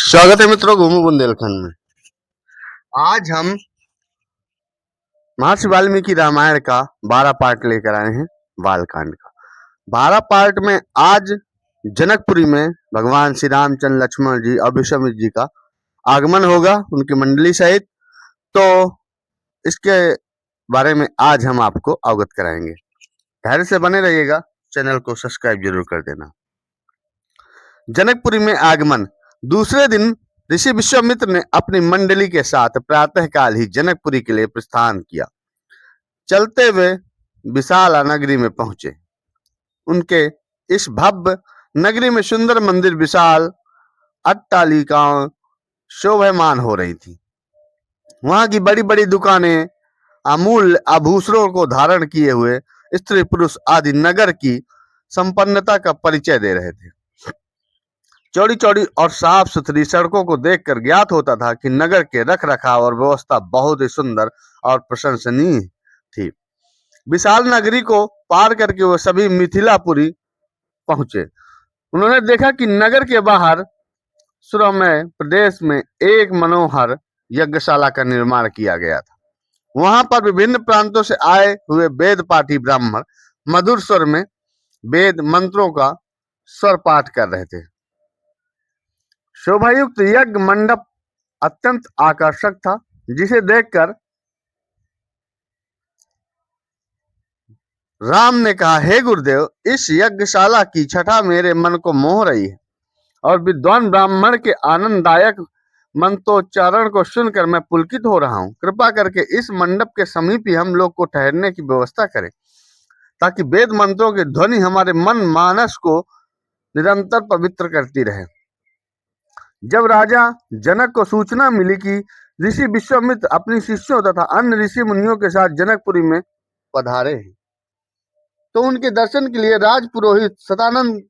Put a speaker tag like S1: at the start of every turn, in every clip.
S1: स्वागत है मित्रों घूमू बुंदेलखंड में। आज हम महर्षि वाल्मीकि रामायण का 12 पार्ट लेकर आए हैं। बालकांड का 12 पार्ट में आज जनकपुरी में भगवान श्री रामचंद्र, लक्ष्मण जी और विश्वामित्र जी का आगमन होगा उनकी मंडली सहित। तो इसके बारे में आज हम आपको अवगत कराएंगे। धैर्य से बने रहिएगा, चैनल को सब्सक्राइब जरूर कर देना। जनकपुरी में आगमन। दूसरे दिन ऋषि विश्वामित्र ने अपनी मंडली के साथ प्रातःकाल ही जनकपुरी के लिए प्रस्थान किया। चलते हुए विशाला नगरी में पहुंचे। उनके इस भव्य नगरी में सुंदर मंदिर, विशाल अट्टालिकाओं शोभायमान हो रही थी। वहां की बड़ी बड़ी दुकानें अमूल्य आभूषणों को धारण किए हुए स्त्री पुरुष आदि नगर की संपन्नता का परिचय दे रहे थे। चौड़ी चौड़ी और साफ सुथरी सड़कों को देखकर ज्ञात होता था कि नगर के रख रखाव और व्यवस्था बहुत ही सुंदर और प्रशंसनीय थी। विशाल नगरी को पार करके वो सभी मिथिलापुरी पहुंचे। उन्होंने देखा कि नगर के बाहर सुरम्य प्रदेश में एक मनोहर यज्ञशाला का निर्माण किया गया था। वहां पर विभिन्न प्रांतों से आए हुए वेद पाठी ब्राह्मण मधुर स्वर में वेद मंत्रों का स्वर पाठ कर रहे थे। शोभायुक्त यज्ञ मंडप अत्यंत आकर्षक था, जिसे देखकर राम ने कहा, हे गुरुदेव, इस यज्ञशाला की छटा मेरे मन को मोह रही है और विद्वान ब्राह्मण के आनंददायक मंत्रोच्चारण को सुनकर मैं पुलकित हो रहा हूँ। कृपा करके इस मंडप के समीप ही हम लोग को ठहरने की व्यवस्था करें, ताकि वेद मंत्रों की ध्वनि हमारे मन मानस को निरंतर पवित्र करती रहे। जब राजा जनक को सूचना मिली कि ऋषि विश्वामित्र अपनी शिष्यों तथा अन्य ऋषि मुनियों के साथ जनकपुरी में पधारे हैं, तो उनके दर्शन के लिए राज पुरोहित सतानंद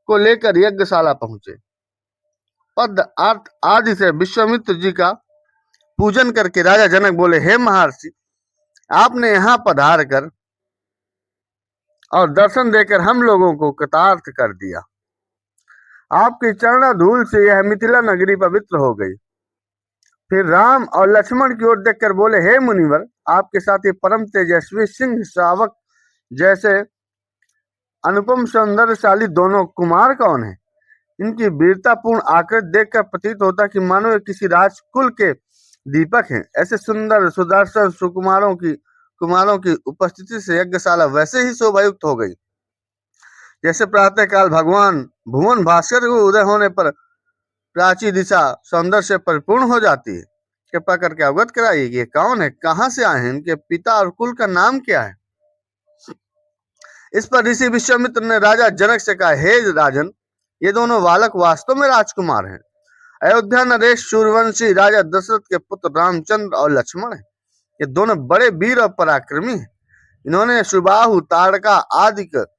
S1: को लेकर यज्ञशाला पहुंचे। पद अर्थ आदि से विश्वामित्र जी का पूजन करके राजा जनक बोले, हे महर्षि, आपने यहाँ पधार कर और दर्शन देकर हम लोगों को कृतार्थ कर दिया। आपकी चरण धूल से यह मिथिला नगरी पवित्र हो गई। फिर राम और लक्ष्मण की ओर देखकर बोले, हे मुनिवर, आपके साथ ये परम तेजस्वी सिंह श्रावक जैसे अनुपम सौंदर्यशाली दोनों कुमार कौन है? इनकी वीरतापूर्ण आकृति देखकर प्रतीत होता कि मानो ये किसी राजकुल के दीपक हैं। ऐसे सुंदर सुदर्शन कुमारों की उपस्थिति से यज्ञशाला वैसे ही शोभायुक्त हो गई जैसे प्रातः काल भगवान भुवन भास्कर के उदय होने पर प्राची दिशा सौंदर्य से परिपूर्ण हो जाती है। कृपा करके अवगत कराइए कि ये कौन है, कहां से आए हैं, इनके पिता और कुल का नाम क्या है? इस पर ऋषि विश्वामित्र ने राजा जनक से कहा, हे राजन, ये दोनों बालक वास्तव में राजकुमार हैं। अयोध्या नरेश सूर्यवंशी राजा दशरथ के पुत्र रामचंद्र और लक्ष्मण हैं। ये दोनों बड़े वीर और पराक्रमी हैं। इन्होंने सुबाहु, ताड़का आदि के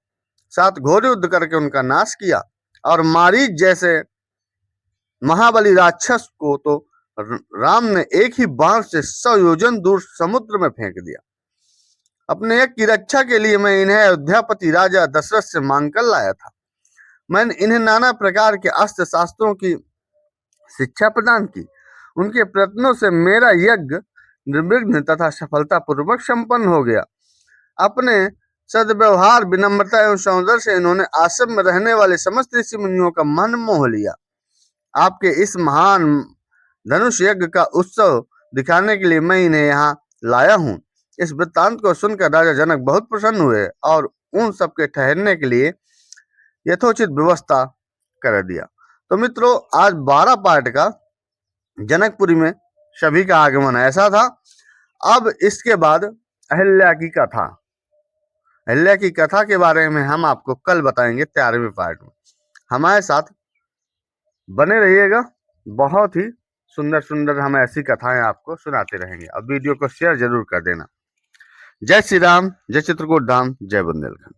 S1: साथ घोर युद्ध करके उनका नाश किया और मारीच जैसे महाबली राक्षस को तो राम ने एक ही बाण से 100 योजन दूर समुद्र में फेंक दिया। अपने एक की रक्षा के लिए मैं इन्हें अयोध्यापति राजा दशरथ से मांग कर लाया था। मैंने इन्हें नाना प्रकार के अस्त्र शास्त्रों की शिक्षा प्रदान की। उनके प्रयत्नों से मेरा यज्ञ निर्विघ्न तथा सफलता पूर्वक संपन्न हो गया। अपने सद्व्यवहार, विनम्रता एवं सौंदर्य से इन्होंने आश्रम में रहने वाले समस्त ऋषि मुनियों का मन मोह लिया। आपके इस महान धनुष यज्ञ का उत्सव दिखाने के लिए मैं इन्हें यहाँ लाया हूँ। इस वृत्तांत को सुनकर राजा जनक बहुत प्रसन्न हुए और उन सबके ठहरने के लिए यथोचित व्यवस्था कर दिया। तो मित्रों, आज 12 पार्ट का जनकपुरी में सभी का आगमन ऐसा था। अब इसके बाद अहिल्या की कथा, अहिल्या की कथा के बारे में हम आपको कल बताएंगे 13वें पार्ट में। हमारे साथ बने रहिएगा, बहुत ही सुंदर सुंदर हम ऐसी कथाएं आपको सुनाते रहेंगे। अब वीडियो को शेयर जरूर कर देना। जय श्री राम, जय चित्रकूट धाम, जय बुंदेलखंड।